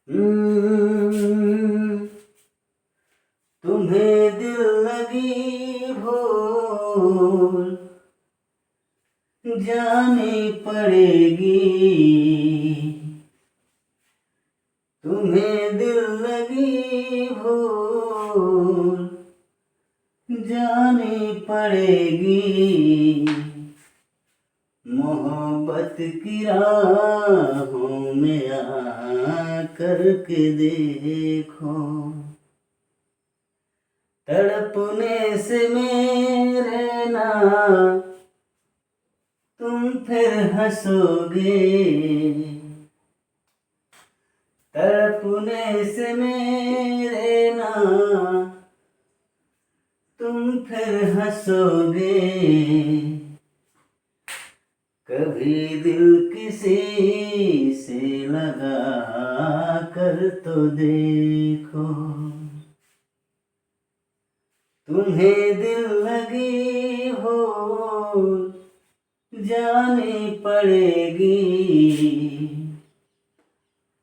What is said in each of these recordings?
हम्म, तुम्हें दिल लगी भूल जानी पड़ेगी। तुम्हें दिल लगी भूल जानी पड़ेगी। मोहब्बत की राहों में आकर के देखो, तड़पने से मेरे ना तुम फिर हंसोगे। तड़पने से मेरे ना तुम फिर हंसोगे। कभी दिल किसी से लगा कर तो देखो, तुम्हें दिल लगी हो जानी पड़ेगी।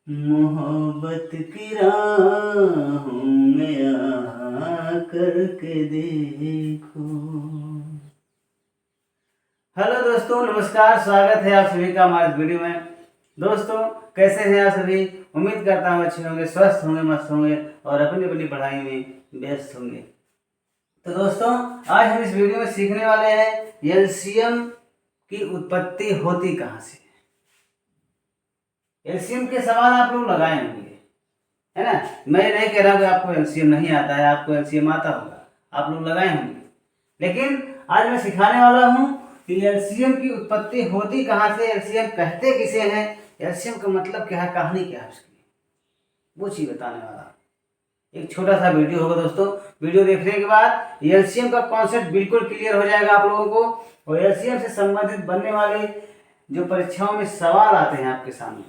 मोहब्बत की राहों में आकर के देखो। हेलो दोस्तों, नमस्कार, स्वागत है आप सभी का हमारे वीडियो में। दोस्तों, कैसे हैं आप सभी? उम्मीद करता हूँ अच्छे होंगे, स्वस्थ होंगे, मस्त होंगे और अपनी अपनी पढ़ाई में व्यस्त होंगे। तो दोस्तों, आज हम इस वीडियो में सीखने वाले हैं एलसीएम की उत्पत्ति होती कहाँ से। एलसीएम के सवाल आप लोग लगाए होंगे, है ना। मैं नहीं कह रहा हूँ कि आपको एलसीएम नहीं आता है, आपको एलसीएम आता होगा, आप लोग लगाए होंगे। लेकिन आज मैं सिखाने वाला हूँ कि एलसीएम की उत्पत्ति होती कहाँ से, एलसीएम कहते किसे हैं, एलसीएम का मतलब क्या है, कहानी क्या है उसकी, वो चीज बताने वाला। एक छोटा सा वीडियो होगा दोस्तों। वीडियो देखने के बाद एलसीएम का कॉन्सेप्ट बिल्कुल क्लियर हो जाएगा आप लोगों को, और एलसीएम से संबंधित बनने वाले जो परीक्षाओं में सवाल आते हैं आपके सामने,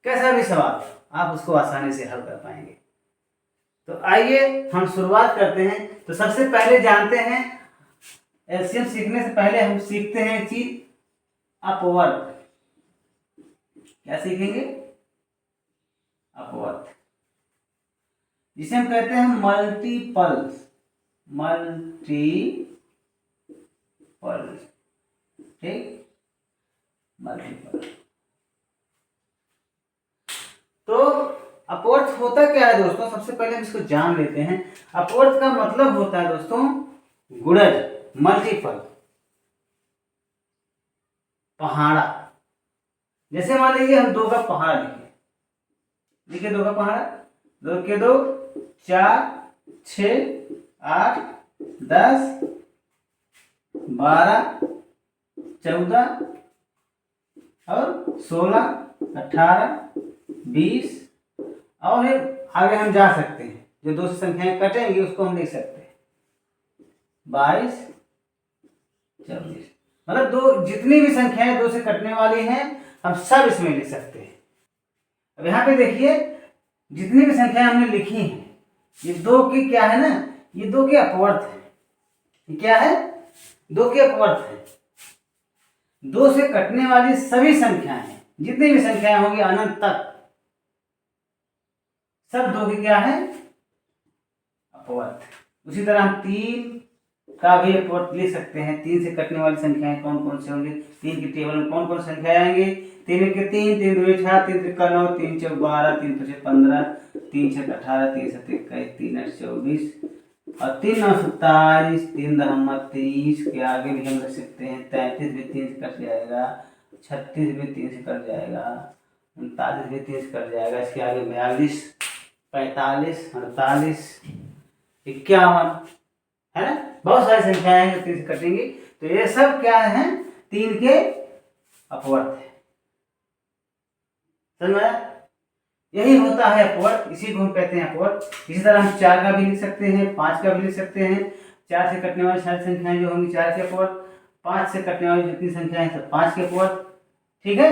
कैसा भी सवाल, आप उसको आसानी से हल कर पाएंगे। तो आइए हम शुरुआत करते हैं। तो सबसे पहले जानते हैं, एलसीएम सीखने से पहले हम सीखते हैं एक चीज, अपवर्त। क्या सीखेंगे? अपवर्त, जिसे हम कहते हैं मल्टीपल्स। मल्टीपल, ठीक, मल्टीपल। तो अपवर्त होता क्या है दोस्तों? सबसे पहले हम इसको जान लेते हैं। अपवर्त का मतलब होता है दोस्तों गुणज, मल्टीपल, पहाड़ा। जैसे मान लीजिए हम 2 का पहाड़ा लिखे, लिखे 2 का पहाड़ा, 2 के 2 4, 6, 8, 10, 12, 14 और 16, 18, 20, और आगे हम जा सकते हैं। जो 2 से संख्याएं कटेंगी उसको हम लिख सकते हैं 22, 24। मतलब जितनी भी संख्याएं 2 से कटने वाली हैं हम सब इसमें लिख सकते हैं। अब यहाँ पे देखिए, जितनी भी संख्याएं हमने लिखी हैं, ये 2 की क्या है ना, ये 2 के अपवर्त है। ये क्या है? 2 के अपवर्त है। 2 से कटने वाली सभी संख्याएं, जितनी भी संख्याएं होंगी अनंत तक, सब 2 की क्या है? अपवर्त। उसी तरह हम 3 का भी अपवर्त लिख सकते हैं। 3 से कटने वाली संख्याएं कौन कौन से होंगे? 3 की टेबल में कौन कौन संख्याएं आएंगी? 3 के 3, 3 2 6, 3 3 9, 3 4 12, 3 5 15, 3 6 18, 3 7 21, 3 8 24 और 3 9 27, 3 10 30 के आगे भी हम रख सकते हैं। 33 भी 3 से कट जाएगा, 36 भी 3 से कट जाएगा, 39 भी 3 से कट जाएगा। इसके आगे 42, 45, 48, 51, है ना। बहुत सारी संख्याएं हैं जो 3 से कटेंगी। तो ये सब क्या है? 3 के अपवर्त है। समझ में आया? यही होता है अपवर्त, इसी को हम कहते हैं अपवर्त। इसी तरह हम 4 का भी लिख सकते हैं, 5 का भी लिख सकते हैं। 4 से कटने वाली सारी संख्याएं जो होंगी 4 के अपवर्त, 5 से कटने वाली जितनी संख्याएं सब 5 के अपवर्त। ठीक है,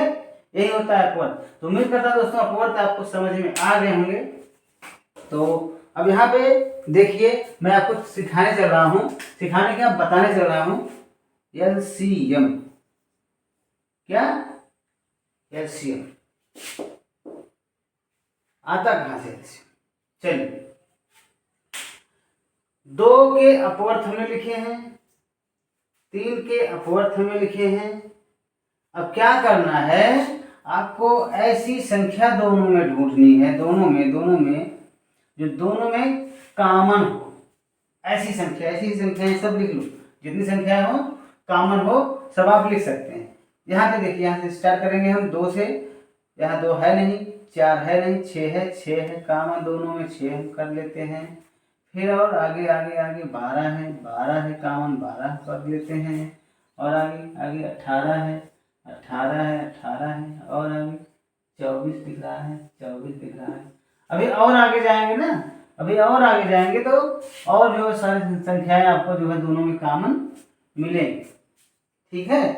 यही होता है अपवर्त। तो उम्मीद करता हूं दोस्तों अपवर्त आपको समझ में आ गए होंगे। तो अब यहाँ पे देखिए, मैं आपको सिखाने चल रहा हूँ, सिखाने क्या बताने चल रहा हूँ, एलसीएम। क्या? एलसीएम। आता कहाँ से एलसीएम? चलिए, 2 के अपवर्थ हमें लिखे हैं, 3 के अपवर्थ हमें लिखे हैं। अब क्या करना है, आपको ऐसी संख्या दोनों में ढूंढनी है, दोनों में जो दोनों में कॉमन हो, ऐसी संख्याएं सब लिख लो, जितनी संख्याएं हो कॉमन हो सब आप लिख सकते हैं। यहाँ पे देखिए, यहाँ से स्टार्ट करेंगे हम 2 से। यहाँ 2 है नहीं, 4 है नहीं, 6 है कॉमन, दोनों में 6 हम कर लेते हैं। फिर और आगे आगे आगे 12 है कॉमन, 12 कर लेते हैं। और आगे आगे 18 है, 18 है और आगे 24 दिख रहा है, 24 दिख रहा है। अभी और आगे जाएंगे ना, अभी और आगे जाएंगे तो और जो सारी संख्याएं आपको जो है दोनों में कॉमन मिलेंगी। ठीक है,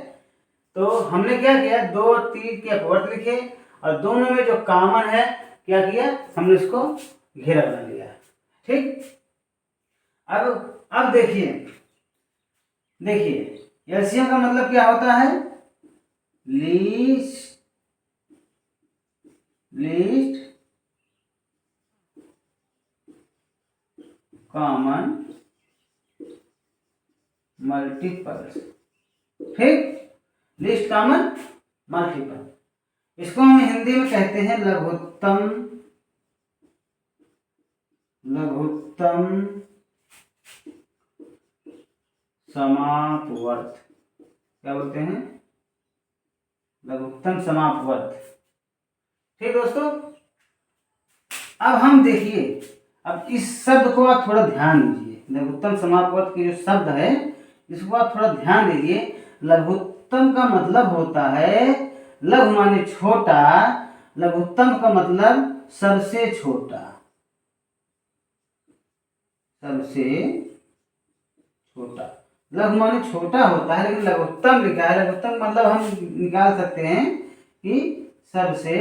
तो हमने क्या किया, 2 और 3 के अपवर्त लिखे और दोनों में जो कॉमन है क्या किया, हमने उसको घेरा बना लिया। ठीक, अब देखिए एलसीएम का मतलब क्या होता है, लीस्ट कॉमन मल्टीपल्स। ठीक, लीस्ट कॉमन मल्टीपल, इसको हम हिंदी में कहते हैं लघुत्तम समापवर्त। क्या बोलते हैं, लघुत्तम समापवर्त। ठीक दोस्तों, अब हम देखिए, अब इस शब्द को आप थोड़ा ध्यान दीजिए, लघुत्तम समापवर्त के जो शब्द है इसको आप थोड़ा ध्यान दीजिए। लघुत्तम का मतलब होता है, लघु माने छोटा, लघुत्तम का मतलब सबसे छोटा, लघु माने छोटा होता है, लेकिन लघुत्तम लिखा है। लघुत्तम मतलब हम निकाल सकते हैं कि सबसे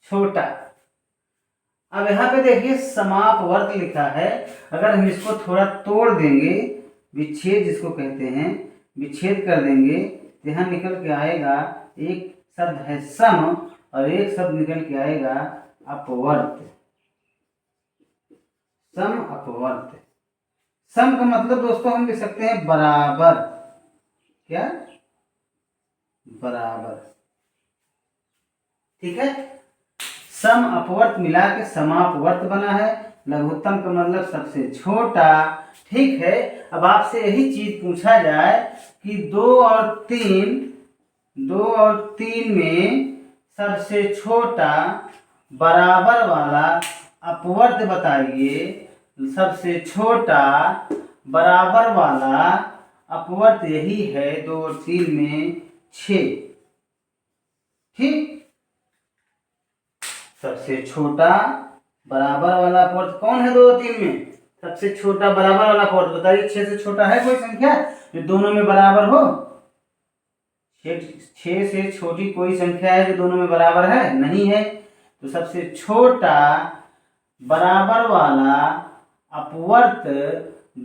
छोटा। अब यहाँ पे देखिए समापवर्त लिखा है, अगर हम इसको थोड़ा तोड़ देंगे, विच्छेद जिसको कहते हैं, विच्छेद कर देंगे तो यहाँ निकल के आएगा, एक शब्द है सम और एक शब्द निकल के आएगा अपवर्त, सम अपवर्त। सम का मतलब दोस्तों हम लिख सकते हैं बराबर, क्या, बराबर। ठीक है, सम अपवर्त मिला के समापवर्त बना है। लघुत्तम का मतलब सबसे छोटा। ठीक है, अब आपसे यही चीज पूछा जाए कि 2 और 3 में सबसे छोटा बराबर वाला अपवर्त बताइए। सबसे छोटा बराबर वाला अपवर्त यही है 2 और 3 में 6। ठीक, सबसे छोटा बराबर वाला अपवर्त कौन है 2 और 3 में, सबसे छोटा बराबर वाला अपवर्त बताइए। 6 से छोटा है कोई संख्या जो दोनों में बराबर हो? 6 से छोटी कोई संख्या है जो दोनों में बराबर है? नहीं है। तो सबसे छोटा बराबर वाला अपवर्त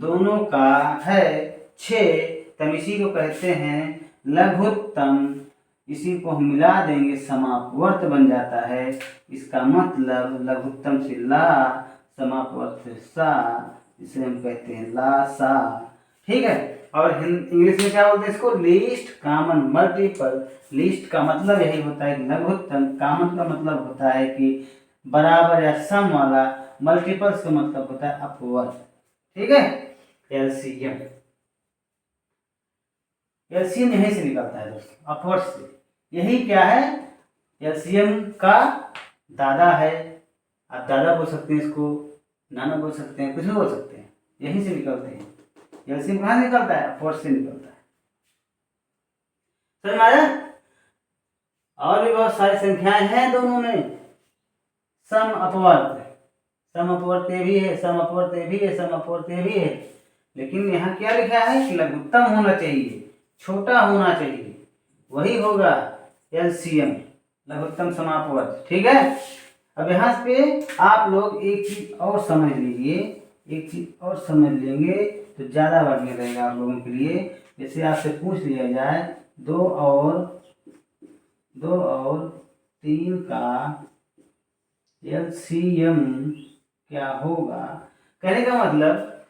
दोनों का है 6, तब इसी को कहते हैं लघुत्तम। इसी को हम मिला देंगे, समापवर्त बन जाता है। इसका मतलब लघुत्तम से ला, समापवर्त से सा, इसे हम कहते हैं ला सा। ठीक है, और इंग्लिश में क्या बोलते हैं इसको, लीस्ट कॉमन मल्टीपल। लीस्ट का मतलब यही होता है कि लघुत्तम, कॉमन का मतलब होता है कि बराबर या सम वाला, मल्टीपल्स का मतलब होता है अपवर्त। ठीक है, एलसीएम यहीं से निकलता है दोस्तों, अपवर्त से। यही क्या है, एलसीएम का दादा है। आप दादा बोल सकते हैं इसको, नाना बोल सकते हैं, कुछ भी बोल सकते हैं, यहीं से निकलते हैं। एलसीएम कहाँ निकलता है, अपवर्त से निकलता है। समझ में आया? और भी बहुत सारी संख्याएं हैं दोनों में, सम अपवर्त, सम अपवर्त ये भी है, सम अपवर्त ये भी है, सम अपवर्त ये भी है। लेकिन यहाँ क्या लिखा है कि लघुत्तम होना चाहिए, छोटा होना चाहिए, वही होगा एलसीएम, लघुत्तम समापवर्त। ठीक है, अब यहाँ पे आप लोग एक चीज और समझ लीजिए, एक चीज और समझ लेंगे तो ज्यादा बढ़िया रहेगा आप लोगों के लिए। जैसे आपसे पूछ लिया जाए 2 और 3 का एलसीएम क्या होगा, कहने का मतलब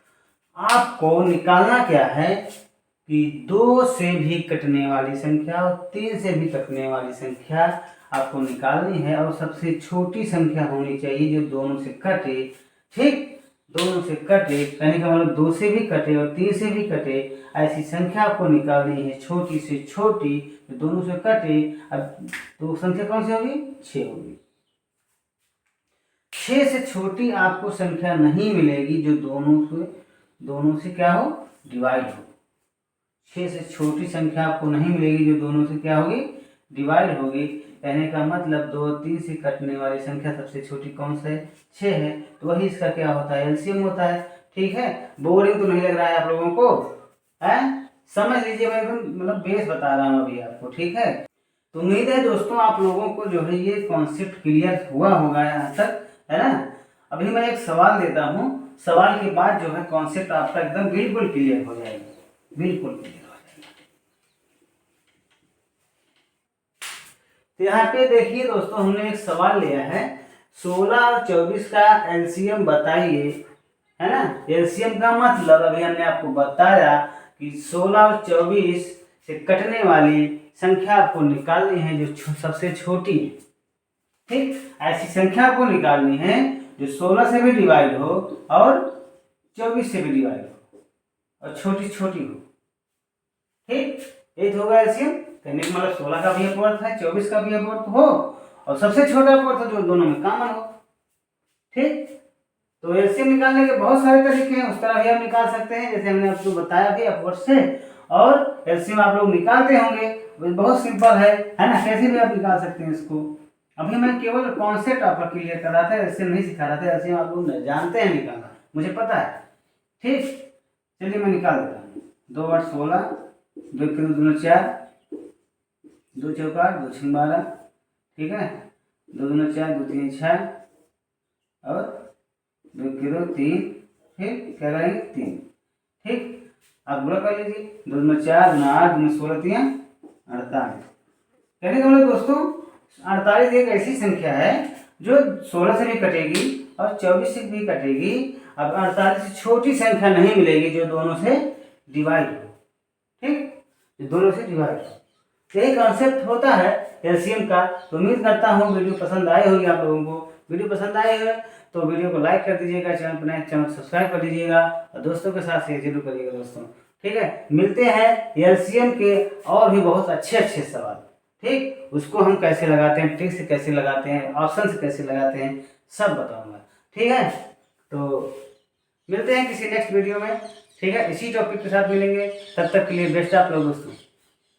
आपको निकालना क्या है कि 2 से भी कटने वाली संख्या और 3 से भी कटने वाली संख्या आपको निकालनी है, और सबसे छोटी संख्या होनी चाहिए जो दोनों से कटे। ठीक, दोनों से कटे, कहने का मतलब 2 से भी कटे और 3 से भी कटे, ऐसी संख्या आपको निकालनी है, छोटी से छोटी जो दोनों से कटे। अब तो संख्या कौन सी होगी, 6 होगी। 6 से छोटी आपको संख्या नहीं मिलेगी जो दोनों से क्या हो, डिवाइड हो। 6 से छोटी संख्या आपको नहीं मिलेगी जो दोनों से क्या होगी, डिवाइड होगी। कहने का मतलब 2 3 से कटने वाली संख्या सबसे छोटी कौन सा है, 6 है, तो वही इसका क्या होता है, एलसीएम होता है। ठीक है, बोरिंग तो नहीं लग रहा है आप लोगों को, है, समझ लीजिए, मैं एकदम मतलब बेस बता रहा हूँ अभी आपको। ठीक है, तो उम्मीद है दोस्तों आप लोगों को जो है ये कॉन्सेप्ट क्लियर हुआ होगा यहाँ तक, है ना। अभी मैं एक सवाल देता हूँ, सवाल के बाद जो है कॉन्सेप्ट आपका एकदम बिल्कुल क्लियर हो जाएगा, बिल्कुल क्लियर हो जाएगा। तो यहाँ पे देखिए दोस्तों, हमने एक सवाल लिया है, 16 और 24 का एलसीएम बताइए, है ना। एलसीएम का मतलब अभी हमने आपको बताया कि 16 और 24 से कटने वाली संख्या आपको निकालनी है जो सबसे छोटी है। ठीक, ऐसी संख्या आपको निकालनी है जो 16 से भी डिवाइड हो और 24 से भी डिवाइड हो और छोटी छोटी हो। ठीक, ये तो होगा एलसीएम, कहने का मतलब 16 का भी अपवर्थ है, 24 का भी अपवर्थ हो और सबसे छोटा अपवर्थ जो दोनों में कॉमन हो। ठीक, तो एलसीएम निकालने के बहुत सारे तरीके हैं, उस तरह भी आप निकाल सकते हैं जैसे हमने आपको बताया भी अपवर्थ से, और एलसीएम आप लोग निकालते होंगे, बहुत सिंपल है ना, कैसे भी आप निकाल सकते हैं इसको। अभी मैं केवल कॉन्सेप्ट आपका क्लियर कर रहा था, एलसीएम नहीं सिखा रहा था, एलसीएम आप लोग जानते हैं निकालना, मुझे पता है। ठीक, चलिए मैं निकाल देता हूँ। 2 8 16, 2 3 2 4, 2 4 8, 2 6 12, ठीक है, 2 2 4, 2 3 6 और 2 3 3, फिर क्या करेंगे 3। ठीक, आप गुणा कर लीजिए, 2 2 4, 2 8, 2 16 3 48। कहने का मतलब दोस्तों 48 एक ऐसी संख्या है जो 16 से भी कटेगी और 24 से भी कटेगी। अब 48 से छोटी संख्या नहीं मिलेगी जो दोनों से डिवाइड हो। ठीक, जो दोनों से डिवाइड हो, यही कॉन्सेप्ट होता है एलसीएम का। तो उम्मीद करता हूँ वीडियो पसंद आई होगी आप लोगों को। वीडियो पसंद आई है तो वीडियो को लाइक कर दीजिएगा, चैनल पर नए चैनल सब्सक्राइब कर दीजिएगा और दोस्तों के साथ शेयर जरूर करिएगा दोस्तों। ठीक है, मिलते हैं एलसीएम के और भी बहुत अच्छे अच्छे सवाल। ठीक, उसको हम कैसे लगाते हैं, ट्रिक से कैसे लगाते हैं, ऑप्शन से कैसे लगाते हैं, सब बताऊंगा। ठीक है, तो मिलते हैं किसी नेक्स्ट वीडियो में। ठीक है, इसी टॉपिक के साथ मिलेंगे, तब तक के लिए बेस्ट आप लोग दोस्तों।